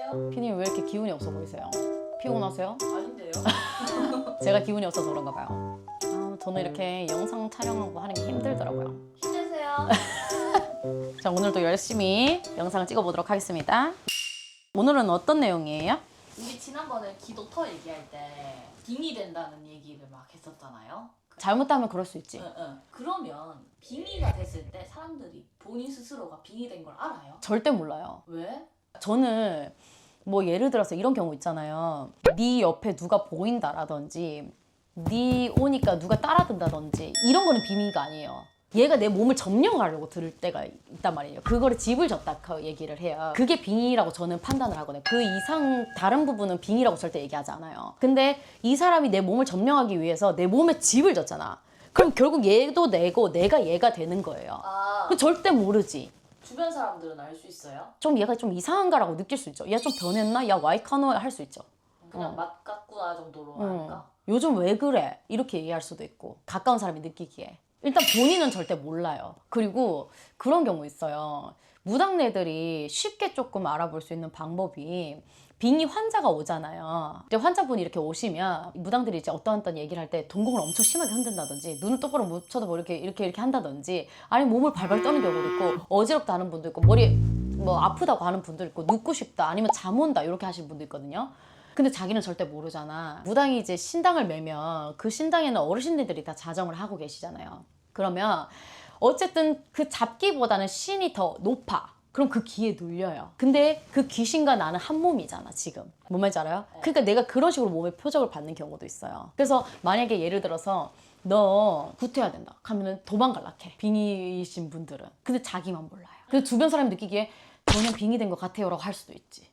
안녕하세요. 피디님 왜 이렇게 기운이 없어 보이세요? 피곤하세요? 아닌데요? 제가 기운이 없어서 그런가 봐요. 저는 이렇게 영상 촬영하고 하는 게 힘들더라고요. 힘내세요. 자, 오늘도 열심히 영상을 찍어보도록 하겠습니다. 오늘은 어떤 내용이에요? 우리 지난번에 기도터 얘기할 때 빙이 된다는 얘기를 막 했었잖아요. 잘못하면 그럴 수 있지. 응. 그러면 빙의가 됐을 때 사람들이 본인 스스로가 빙이 된 걸 알아요? 절대 몰라요. 왜? 저는 뭐 예를 들어서 이런 경우 있잖아요. 네 옆에 누가 보인다라든지 네 오니까 누가 따라든다든지 이런 거는 비밀가 아니에요. 얘가 내 몸을 점령하려고 들을 때가 있단 말이에요. 그거를 집을 졌다 얘기를 해요. 그게 빙의라고 저는 판단을 하거든요. 그 이상 다른 부분은 빙의라고 절대 얘기하지 않아요. 근데 이 사람이 내 몸을 점령하기 위해서 내 몸에 집을 졌잖아. 그럼 결국 얘도 내고 내가 얘가 되는 거예요. 아, 절대 모르지. 주변 사람들은 알 수 있어요? 좀 얘가 좀 이상한가라고 느낄 수 있죠. 얘 좀 변했나? 야 와이카노 할 수 있죠. 그냥 맛 같구나 정도로 아닌가? 요즘 왜 그래? 이렇게 얘기할 수도 있고 가까운 사람이 느끼기에 일단 본인은 절대 몰라요. 그리고 그런 경우 있어요. 무당네들이 쉽게 조금 알아볼 수 있는 방법이 빙의 환자가 오잖아요. 이제 환자분이 이렇게 오시면 무당들이 이제 어떤 얘기를 할 때 동공을 엄청 심하게 흔든다든지 눈을 똑바로 못 쳐다보고 이렇게 한다든지 아니면 몸을 발발 떠는 경우도 있고 어지럽다 하는 분도 있고 머리 뭐 아프다고 하는 분도 있고 눕고 싶다 아니면 잠 온다 이렇게 하시는 분도 있거든요. 근데 자기는 절대 모르잖아. 무당이 이제 신당을 매면 그 신당에는 어르신들이 다 자정을 하고 계시잖아요. 그러면 어쨌든 그 잡기보다는 신이 더 높아. 그럼 그 귀에 눌려요. 근데 그 귀신과 나는 한 몸이잖아 지금. 뭔 말인지 알아요? 그러니까 내가 그런 식으로 몸의 표적을 받는 경우도 있어요. 그래서 만약에 예를 들어서 너 구태야 된다 하면은 도망갈라 해. 빙의이신 분들은. 근데 자기만 몰라요. 근데 주변 사람이 느끼기에 전혀 빙의 된 것 같아요 라고 할 수도 있지.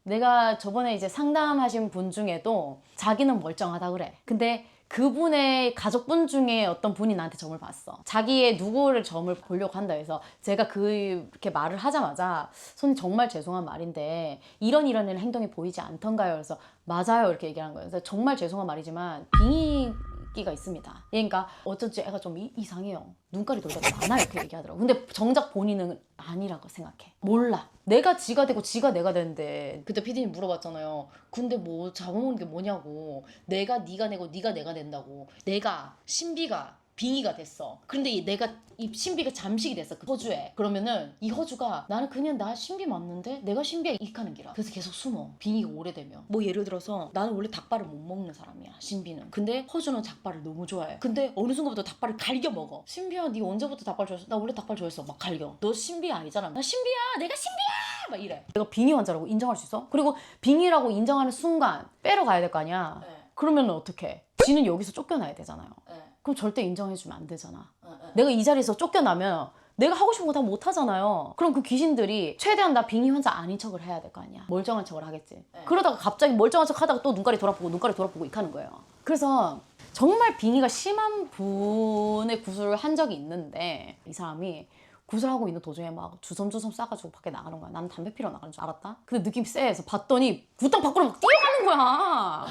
내가 저번에 이제 상담하신 분 중에도 자기는 멀쩡하다 그래. 근데 그분의 가족분 중에 어떤 분이 나한테 점을 봤어. 자기의 누구를 점을 보려고 한다 해서 제가 그렇게 말을 하자마자 손님 정말 죄송한 말인데 이런 행동이 보이지 않던가요? 그래서 맞아요 이렇게 얘기한 거예요. 그래서 정말 죄송한 말이지만 빙의기가 있습니다. 그러니까 어쩐지 애가 좀 이상해요. 눈깔이 돌다가 많아 이렇게 얘기하더라고. 근데 정작 본인은 아니라고 생각해. 몰라. 내가 지가 되고 지가 내가 되는데 그때 피디님 물어봤잖아요. 근데 뭐 잡아먹는 게 뭐냐고. 내가 네가 내고 네가 내가 된다고. 내가 신비가 빙의가 됐어. 그런데 이 신비가 잠식이 됐어. 그 허주에. 그러면은 이 허주가 나는 그냥 나 신비 맞는데 내가 신비에 익하는 기라. 그래서 계속 숨어. 빙의가 오래되면. 뭐 예를 들어서 나는 원래 닭발을 못 먹는 사람이야. 신비는. 근데 허주는 닭발을 너무 좋아해. 근데 어느 순간부터 닭발을 갈겨 먹어. 신비야 네 언제부터 닭발 좋아했어? 나 원래 닭발 좋아했어. 막 갈겨. 너 신비 아니잖아. 나 신비야. 내가 신비야. 막 이래. 내가 빙의 환자라고 인정할 수 있어? 그리고 빙의라고 인정하는 순간 빼러 가야 될 거 아니야. 네. 그러면 어떡해? 지는 여기서 쫓겨나야 되잖아요. 네. 그럼 절대 인정해주면 안 되잖아. 네. 내가 이 자리에서 쫓겨나면 내가 하고 싶은 거 다 못하잖아요. 그럼 그 귀신들이 최대한 나 빙의 환자 아닌 척을 해야 될 거 아니야. 멀쩡한 척을 하겠지. 네. 그러다가 갑자기 멀쩡한 척 하다가 또 눈깔이 돌아보고 이렇게 하는 거예요. 그래서 정말 빙의가 심한 분의 구술을 한 적이 있는데 이 사람이 구슬하고 있는 도중에 막 주섬주섬 싸가지고 밖에 나가는 거야. 나는 담배 피러 나가는 줄 알았다. 근데 느낌이 쎄해서 봤더니 부땅 밖으로 막 뛰어가는 거야.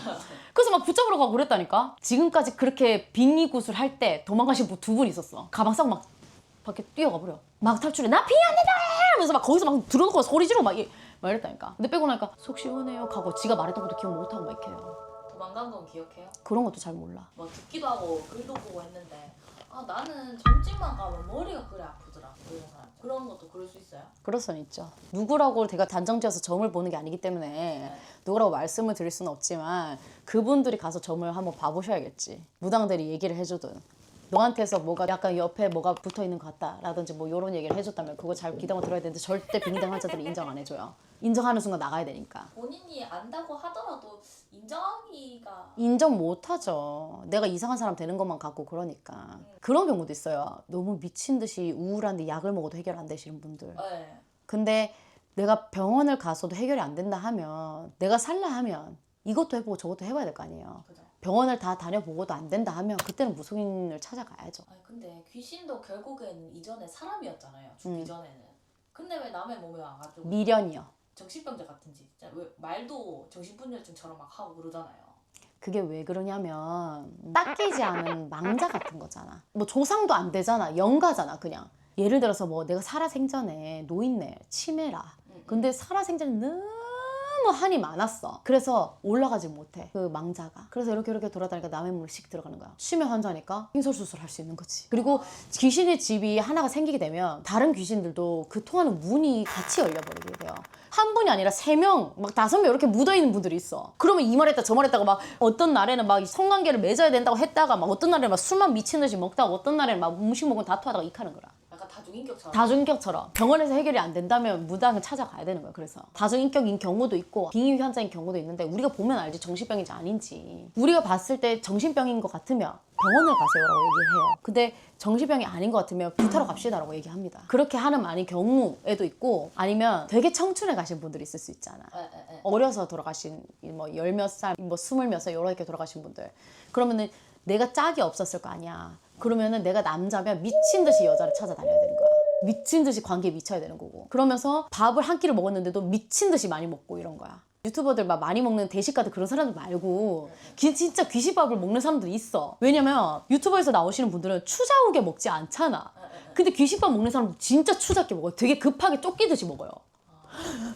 그래서 막 붙잡으러 가고 그랬다니까. 지금까지 그렇게 빙의 구슬 할 때 도망가신 분 2분 있었어. 가방 싸고 막 밖에 뛰어가 버려. 막 탈출해. 나 빙의 안 된다! 하면서 막 거기서 막 들어놓고 소리 지르고 막 이랬다니까. 근데 빼고 나니까 속 시원해요 하고 지가 말했던 것도 기억 못하고 막 이렇게 해요. 도망간 건 기억해요? 그런 것도 잘 몰라. 뭐 듣기도 하고 글도 보고 했는데 나는 점집만 가면 머리가 그래 아프더라. 그런 사람. 그런 것도 그럴 수 있어요? 그럴 수는 있죠. 누구라고 제가 단정지어서 점을 보는 게 아니기 때문에 누구라고 말씀을 드릴 수는 없지만 그분들이 가서 점을 한번 봐보셔야겠지. 무당들이 얘기를 해주든 너한테서 뭐가 약간 옆에 뭐가 붙어있는 것 같다라든지 뭐 이런 얘기를 해줬다면 그거 잘 귀담아 들어야 되는데 절대 빙의당 환자들이 인정 안 해줘요. 인정하는 순간 나가야 되니까. 본인이 안다고 하더라도 인정하기가 인정 못하죠. 내가 이상한 사람 되는 것만 갖고 그러니까. 그런 경우도 있어요. 너무 미친 듯이 우울한데 약을 먹어도 해결 안 되시는 분들. 네. 근데 내가 병원을 가서도 해결이 안 된다 하면 내가 살라 하면 이것도 해보고 저것도 해봐야 될 거 아니에요. 그죠. 병원을 다 다녀보고도 안 된다 하면 그때는 무속인을 찾아가야죠. 아니 근데 귀신도 결국엔 이전에 사람이었잖아요. 죽기 전에는. 근데 왜 남의 몸에 와가지고 미련이요. 정신병자 같은지 진짜 왜 말도 정신분열증처럼 막 하고 그러잖아요. 그게 왜 그러냐면 닦이지 않은 망자 같은 거잖아. 뭐 조상도 안 되잖아. 영가잖아 그냥. 예를 들어서 뭐 내가 살아생전에 노인네 치매라. 근데 살아생전에 너무 너무 한이 많았어. 그래서 올라가지 못해, 그 망자가. 그래서 이렇게 돌아다니까 남의 몸으로 씩 들어가는 거야. 치매 환자니까 hinsol수술 할 수 있는 거지. 그리고 귀신의 집이 하나가 생기게 되면 다른 귀신들도 그 통하는 문이 같이 열려버리게 돼요. 한 분이 아니라 3명, 막 5명 이렇게 묻어있는 분들이 있어. 그러면 이 말 했다 저 말 했다가 막 어떤 날에는 막 성관계를 맺어야 된다고 했다가 막 어떤 날에는 막 술만 미친 듯이 먹다가 어떤 날에는 막 음식 먹으면 다투하다가 이카는 거라. 약간 다중인격처럼. 다중인격처럼 병원에서 해결이 안 된다면 무당을 찾아가야 되는 거야. 그래서 다중인격인 경우도 있고 빙의 환자인 경우도 있는데 우리가 보면 알지 정신병인지 아닌지. 우리가 봤을 때 정신병인 것 같으면 병원을 가세요라고 얘기를 해요. 근데 정신병이 아닌 것 같으면 불타러 갑시다라고 얘기합니다. 그렇게 하는 많은 경우에도 있고 아니면 되게 청춘에 가신 분들이 있을 수 있잖아. 어려서 돌아가신 뭐 10몇 살, 뭐 20몇 살 이렇게 돌아가신 분들. 그러면은 내가 짝이 없었을 거 아니야. 그러면은 내가 남자면 미친 듯이 여자를 찾아다녀야 되는 거야. 미친 듯이 관계에 미쳐야 되는 거고. 그러면서 밥을 한 끼를 먹었는데도 미친 듯이 많이 먹고 이런 거야. 유튜버들 막 많이 먹는 대식가들 그런 사람들 말고 진짜 귀신밥을 먹는 사람들이 있어. 왜냐면 유튜버에서 나오시는 분들은 추자우게 먹지 않잖아. 근데 귀신밥 먹는 사람들 진짜 추잡게 먹어요. 되게 급하게 쫓기듯이 먹어요.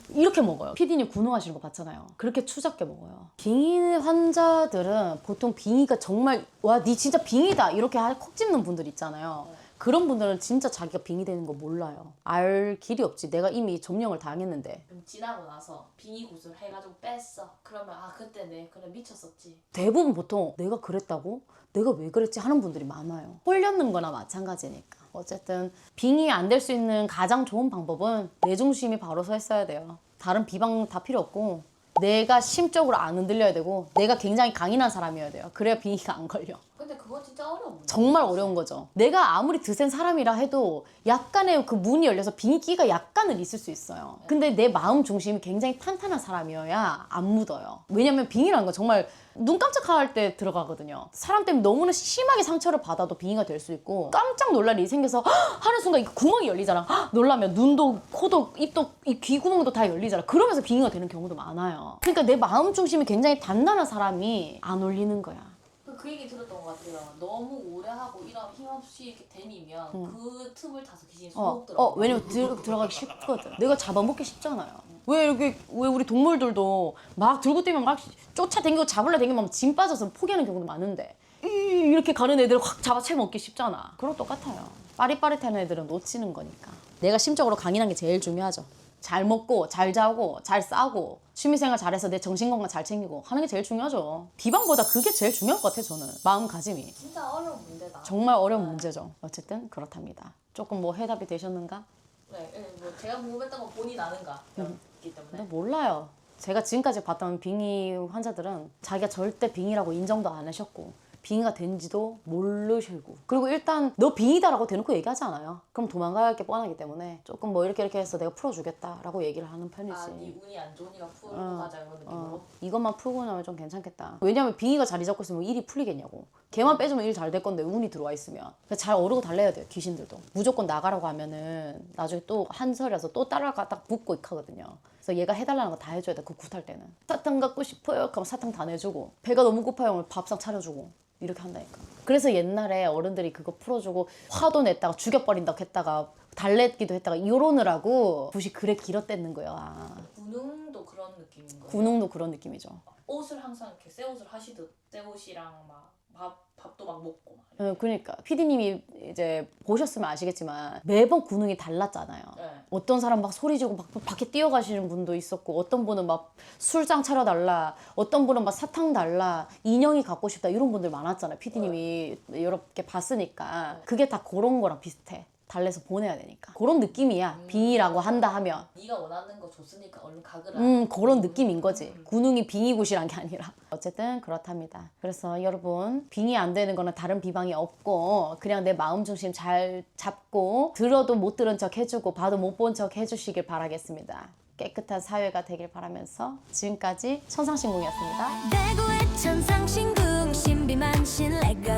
이렇게 먹어요. PD님 군호하시는 거 봤잖아요. 그렇게 추잡게 먹어요. 빙의 환자들은 보통 빙의가 정말 와 니 진짜 빙의다 이렇게 콕 집는 분들 있잖아요. 그런 분들은 진짜 자기가 빙의 되는 거 몰라요. 알 길이 없지. 내가 이미 점령을 당했는데. 좀 지나고 나서 빙의 구슬 해가지고 뺐어. 그러면 아 그때 내 그래 미쳤었지. 대부분 보통 내가 그랬다고? 내가 왜 그랬지? 하는 분들이 많아요. 홀렸는 거나 마찬가지니까. 어쨌든 빙의 안 될 수 있는 가장 좋은 방법은 내 중심이 바로 서 있어야 돼요. 다른 비방 다 필요 없고 내가 심적으로 안 흔들려야 되고 내가 굉장히 강인한 사람이어야 돼요. 그래야 빙의가 안 걸려. 근데 그건 진짜 어려운 문제. 정말 어려운 거죠. 내가 아무리 드센 사람이라 해도 약간의 그 문이 열려서 빙의기가 약간은 있을 수 있어요. 근데 내 마음 중심이 굉장히 탄탄한 사람이어야 안 묻어요. 왜냐면 빙의라는 건 정말 눈 깜짝할 때 들어가거든요. 사람 때문에 너무나 심하게 상처를 받아도 빙의가 될 수 있고 깜짝 놀랄 일이 생겨서 하는 순간 이 구멍이 열리잖아. 놀라면 눈도 코도 입도 이 귀구멍도 다 열리잖아. 그러면서 빙의가 되는 경우도 많아요. 그러니까 내 마음 중심이 굉장히 단단한 사람이 안 올리는 거야. 그 얘기 들었던 것 같아요. 너무 오래 하고 이런 힘없이 이렇게 다니면 그 틈을 타서 귀신이 쏙 들어. 왜냐면 들어가기 쉽거든. 내가 잡아먹기 쉽잖아요. 왜 우리 동물들도 막 들고 뛰면 막 쫓아다니고 잡으려 다니면 막 짐 빠져서 포기하는 경우도 많은데 이렇게 가는 애들 확 잡아채 먹기 쉽잖아. 그럼 똑같아요. 빠릿빠릿한 애들은 놓치는 거니까. 내가 심적으로 강인한 게 제일 중요하죠. 잘 먹고 잘 자고 잘 싸고 취미생활 잘해서 내 정신건강 잘 챙기고 하는 게 제일 중요하죠. 비방보다 그게 제일 중요할 것 같아. 저는 마음가짐이 진짜 어려운 문제다. 정말 어려운 문제죠. 어쨌든 그렇답니다. 조금 뭐 해답이 되셨는가? 네, 뭐 제가 궁금했던 건 본인 아는가 였기 때문에. 근데 몰라요. 제가 지금까지 봤던 빙의 환자들은 자기가 절대 빙의라고 인정도 안 하셨고 빙의가 된지도 모르시고 그리고 일단 너 빙의다라고 대놓고 얘기하지 않아요. 그럼 도망갈 게 뻔하기 때문에 조금 뭐 이렇게 해서 내가 풀어주겠다라고 얘기를 하는 편이지. 네 운이 안 좋으니까 풀고 가자 이런 느낌으로. 이것만 풀고 나면 좀 괜찮겠다. 왜냐면 빙의가 자리 잡고 있으면 일이 풀리겠냐고. 걔만 빼주면 일 잘 될 건데 운이 들어와 있으면. 그러니까 잘 어르고 달래야 돼요. 귀신들도. 무조건 나가라고 하면은 나중에 또 한설이라서 또 따라가 딱 붙고 있거든요. 그래서 얘가 해달라는 거 다 해줘야 돼. 그 굿할 때는. 사탕 갖고 싶어요? 그럼 사탕 다 내주고 배가 너무 고파요? 밥상 차려주고 이렇게 한다니까. 그래서 옛날에 어른들이 그거 풀어주고 화도 냈다가 죽여버린다고 했다가 달래기도 했다가 이러느라고 붓이 그래 길었댔는 거야. 군웅도 그런 느낌인 거예요. 군웅도 그런 느낌이죠. 옷을 항상 이렇게 새 옷을 하시듯 새 옷이랑 막 밥도 막 먹고 막. 그러니까 PD님이 이제 보셨으면 아시겠지만 매번 군웅이 달랐잖아요. 네. 어떤 사람 막 소리 지르고 막 밖에 뛰어가시는 분도 있었고 어떤 분은 막 술장 차려달라 어떤 분은 막 사탕 달라 인형이 갖고 싶다 이런 분들 많았잖아요. PD님이 이렇게 봤으니까 그게 다 그런 거랑 비슷해. 달래서 보내야 되니까 그런 느낌이야. 빙의라고 한다 하면 네가 원하는 거 줬으니까 얼른 가거라. 그런 느낌인 거지. 군웅이 빙의굿이란 게 아니라. 어쨌든 그렇답니다. 그래서 여러분 빙의 안 되는 거는 다른 비방이 없고 그냥 내 마음 중심 잘 잡고 들어도 못 들은 척 해주고 봐도 못 본 척 해주시길 바라겠습니다. 깨끗한 사회가 되길 바라면서 지금까지 천상신궁이었습니다. 대구의 천상신궁 신비만 신레고